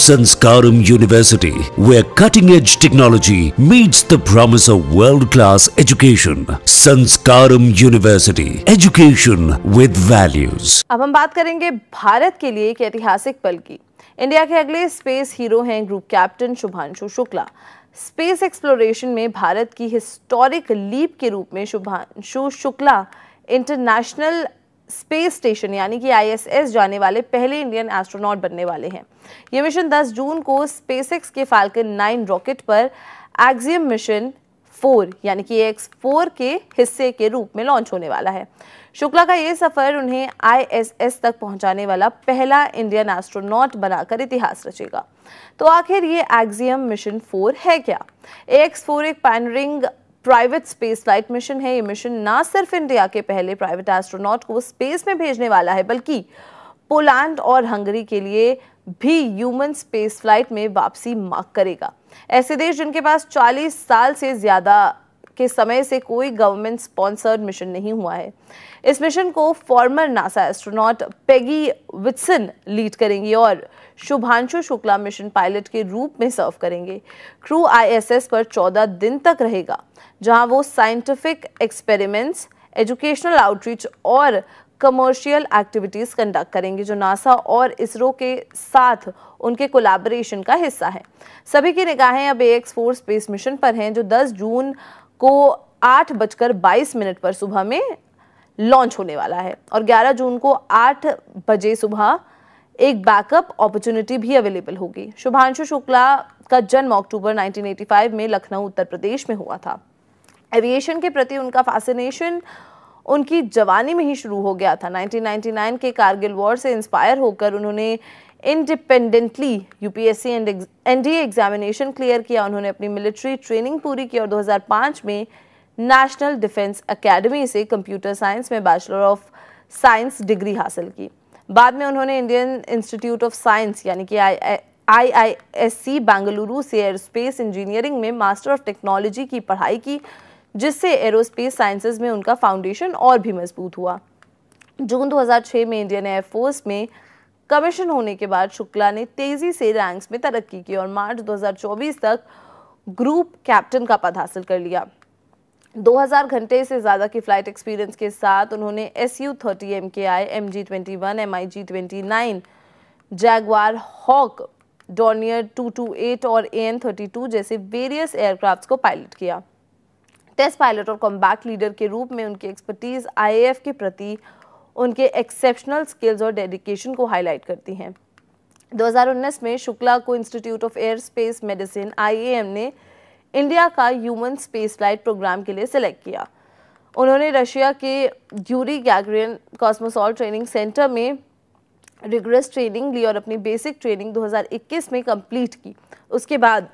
Sanskaram University, where cutting-edge technology meets the promise of world-class education. Sanskaram University, education with values. अब हम बात करेंगे भारत के लिए एक ऐतिहासिक पल की। इंडिया के अगले स्पेस हीरो हैं group captain Shubhanshu Shukla. Space exploration में भारत की हिस्टोरिक लीप के रूप में Shubhanshu Shukla international space station यानी कि ISS जाने वाले पहले इंडियन एस्ट्रोनॉट बनने वाले हैं। ये मिशन 10 जून को स्पेसएक्स के फाल्कन 9 रॉकेट पर एक्सियम मिशन 4 यानी कि X4 के हिस्से के रूप में लॉन्च होने वाला है। शुक्ला का ये सफर उन्हें ISS तक पहुंचाने वाला पहला इंडियन एस्ट्रोनॉट बनाकर इतिहास रचेगा। तो आखिर ये एक्सियम मिशन 4 है क्या? X4 एक pioneering private space flight mission है। ये मिशन ना सिर्फ इंडिया के पहले प्राइवेट एस्ट्रोनॉट को स्पेस में भेजने वाला है, बल्कि पोलैंड और हंगरी के लिए भी ह्यूमन स्पेस फ्लाइट में वापसी मार्क करेगा। ऐसे देश जिनके पास 40 साल से ज्यादा के समय से कोई गवर्नमेंट स्पॉन्सर्ड मिशन नहीं हुआ है। इस मिशन को farmer NASA astronaut Peggy Whitson lead करेंगी और शुभांशु शुक्ला मिशन पायलट के रूप में सर्व करेंगे। क्रू ISS पर 14 दिन तक रहेगा, जहां वो साइंटिफिक एक्सपेरिमेंट्स, एजुकेशनल आउटरीच और कमर्शियल एक्टिविटीज कंडक्ट करेंगे, जो नासा और इसरो के साथ उनके कोलैबोरेशन का हिस्सा है। सभी की निगाहें अब X4 स्पेस मिशन पर हैं, जो 10 जून को 8:22 पर सुबह में लॉन्च होने वाला है और 11 जून को 8 बजे सुबह एक बैकअप अपॉर्चुनिटी भी अवेलेबल होगी। शुभांशु शुक्ला का जन्म अक्टूबर 1985 में लखनऊ उत्तर प्रदेश में हुआ था। एविएशन के प्रति उनका फैसिनेशन उनकी जवानी में ही शुरू हो गया था। 1999 के कारगिल वॉर से इंस्पायर होकर उन्होंने independently UPSC and NDA examination clear किया। उन्होंने अपनी मिलिट्री ट्रेनिंग पूरी की और 2005 में नेशनल डिफेंस एकेडमी से कंप्यूटर साइंस में बैचलर ऑफ साइंस डिग्री हासिल की। बाद में उन्होंने इंडियन इंस्टीट्यूट ऑफ साइंस यानी कि IISc बेंगलुरु से एरोस्पेस इंजीनियरिंग में मास्टर ऑफ टेक्नोलॉजी की पढ़ाई की, जिससे एरोस्पेस साइंसेज में उनका फाउंडेशन और भी मजबूत हुआ। जून 2006 में इंडियन एयरफोर्स में कमीशन होने के बाद शुक्ला ने तेजी से रैंक्स में तरक्की की और मार्च 2024 तक ग्रुप कैप्टन का पद हासिल कर लिया। 2000 घंटे से ज्यादा की फ्लाइट एक्सपीरियंस के साथ उन्होंने Su-30 MKI, MG-21, MiG-29, Jaguar hoc, Dornier 228 और AN-32 जैसे वेरियस एयरक्राफ्ट्स को पायलट किया। टेस्ट पायलट और कॉम्बैट लीडर के रूप में उनकी एक्सपर्टीज IAF के प्रति उनके एक्सेप्शनल स्किल्स और डेडिकेशन को हाईलाइट करती हैं। 2019 में शुक्ला को institute of air space medicine IAM ने इंडिया का ह्यूमन स्पेस फ्लाइट प्रोग्राम के लिए सिलेक्ट किया। उन्होंने रशिया के यूरी गैगरिन कॉस्मोसॉल ट्रेनिंग सेंटर में रिगरस ट्रेनिंग ली और अपनी बेसिक ट्रेनिंग 2021 में कंप्लीट की। उसके बाद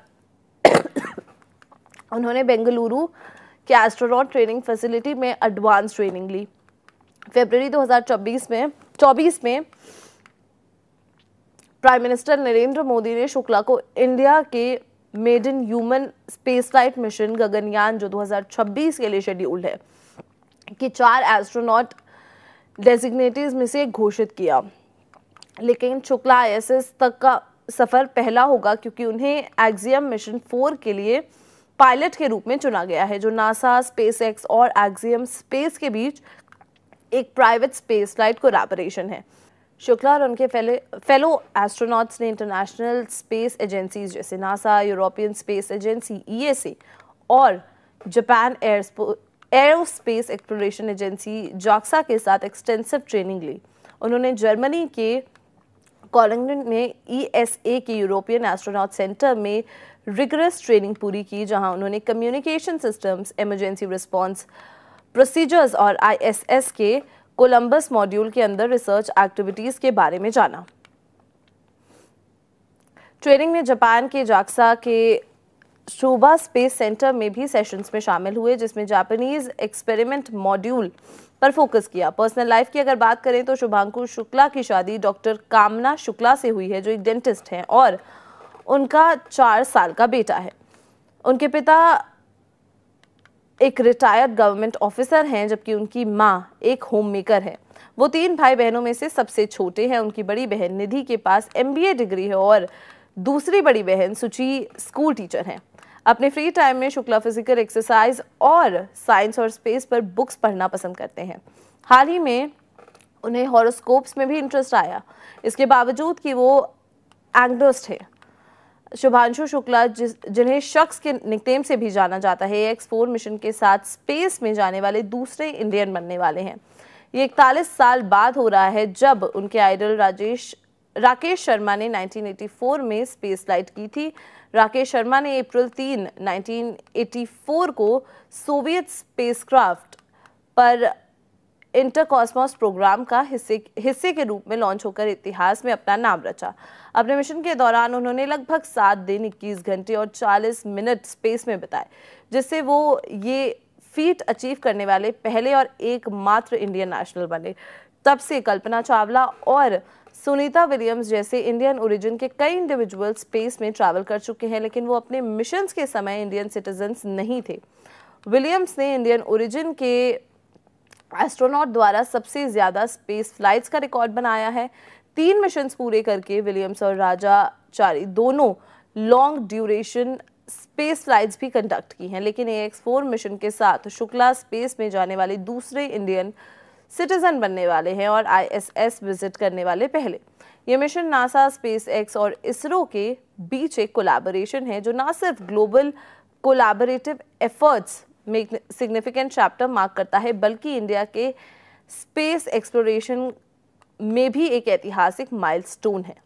उन्होंने बेंगलुरु के एस्ट्रोनॉट ट्रेनिंग फैसिलिटी में एडवांस ट्रेनिंग ली। फरवरी 2024 में प्राइम मिनिस्टर नरेंद्र मोदी ने शुक्ला को इंडिया के maiden human space flight mission Gaganyaan, जो 2026 के लिए शेड्यूल्ड है, कि 4 एस्ट्रोनॉट डेजिग्नेटीज में से घोषित किया। लेकिन शुक्ला ISS तक का सफर पहला होगा, क्योंकि उन्हें एक्सियम मिशन 4 के लिए पायलट के रूप में चुना गया है, जो नासा, स्पेसएक्स और एक्सियम स्पेस के बीच एक प्राइवेट स्पेस फ्लाइट कोलैबोरेशन है। शुक्ला और उनके फेलो एस्ट्रोनॉट्स ने इंटरनेशनल स्पेस एजेंसीज जैसे NASA, European space agency ESA और Japan aerospace exploration agency JAXA के साथ एक्सटेंसिव ट्रेनिंग ली। उन्होंने जर्मनी के कोलोन में ESA के यूरोपियन एस्ट्रोनॉट सेंटर में रिगरस ट्रेनिंग पूरी की, जहां उन्होंने communication systems, emergency response procedures और ISS के कोलंबस मॉड्यूल के अंदर रिसर्च एक्टिविटीज के बारे में जाना। ट्रेनिंग में जापान के JAXA के शोबा स्पेस सेंटर में भी सेशंस में शामिल हुए, जिसमें जापानीज एक्सपेरिमेंट मॉड्यूल पर फोकस किया। पर्सनल लाइफ की अगर बात करें तो शुभांशु शुक्ला की शादी डॉक्टर कामना शुक्ला से हुई है, जो एक डेंटिस्ट हैं और उनका 4 साल का बेटा है। उनके पिता एक रिटायर्ड गवर्नमेंट ऑफिसर हैं, जबकि उनकी माँ एक होम मेकर है। वो 3 भाई बहनों में से सबसे छोटे हैं। उनकी बड़ी बहन निधि के पास MBA डिग्री है और दूसरी बड़ी बहन सुची स्कूल टीचर हैं। अपने फ्री टाइम में शुक्ला फिजिकल एक्सरसाइज और साइंस और स्पेस पर बुक्स पढ़ना पसंद करते हैं। हाल ही में उन्हें हॉरोस्कोप्स में भी इंटरेस्ट आया, इसके बावजूद कि वो एग्नोस्ट है। शुभांशु शुक्ला, जिन्हें शख्स के निकनेम से भी जाना जाता है, X4 मिशन के साथ स्पेस में जाने वाले दूसरे इंडियन बनने वाले हैं। ये 41 साल बाद हो रहा है जब उनके आइडल राकेश शर्मा ने 1984 में स्पेस फ्लाइट की थी। राकेश शर्मा ने अप्रैल 3, 1984 को सोवियत स्पेसक्राफ्ट पर इंटरकॉस्मोस प्रोग्राम का हिस्से के रूप में लॉन्च होकर इतिहास में अपना नाम रचा। अपने मिशन के दौरान उन्होंने लगभग 7 दिन 21 घंटे और 40 मिनट स्पेस में बिताए, जिससे वो ये फीट अचीव करने वाले पहले और एकमात्र इंडियन नेशनल बने। तब से कल्पना चावला और सुनीता विलियम्स जैसे इंडियन ओरिजिन के कई इंडिविजुअल स्पेस में ट्रैवल कर चुके हैं, लेकिन वो अपने मिशंस के समय इंडियन सिटीजन्स नहीं थे। विलियम्स ने इंडियन ओरिजिन के एस्ट्रोनॉट द्वारा सबसे ज्यादा स्पेस फ्लाइट्स का रिकॉर्ड बनाया है। 3 मिशंस पूरे करके विलियम्स और राजाचारी दोनों लॉन्ग ड्यूरेशन स्पेस फ्लाइट्स भी कंडक्ट की हैं, लेकिन X4 मिशन के साथ शुक्ला स्पेस में जाने वाले दूसरे इंडियन सिटीजन बनने वाले हैं और ISS विजिट करने वाले पहले। ये मिशन नासा, SpaceX और इसरो के बीच एक कोलैबोरेशन है, जो न सिर्फ ग्लोबल कोलैबोरेटिव एफर्ट्स में सिग्निफिकेंट चैप्टर मार्क करता है, बल्कि इंडिया के स्पेस एक्सप्लोरेशन में भी एक ऐतिहासिक माइलस्टोन है।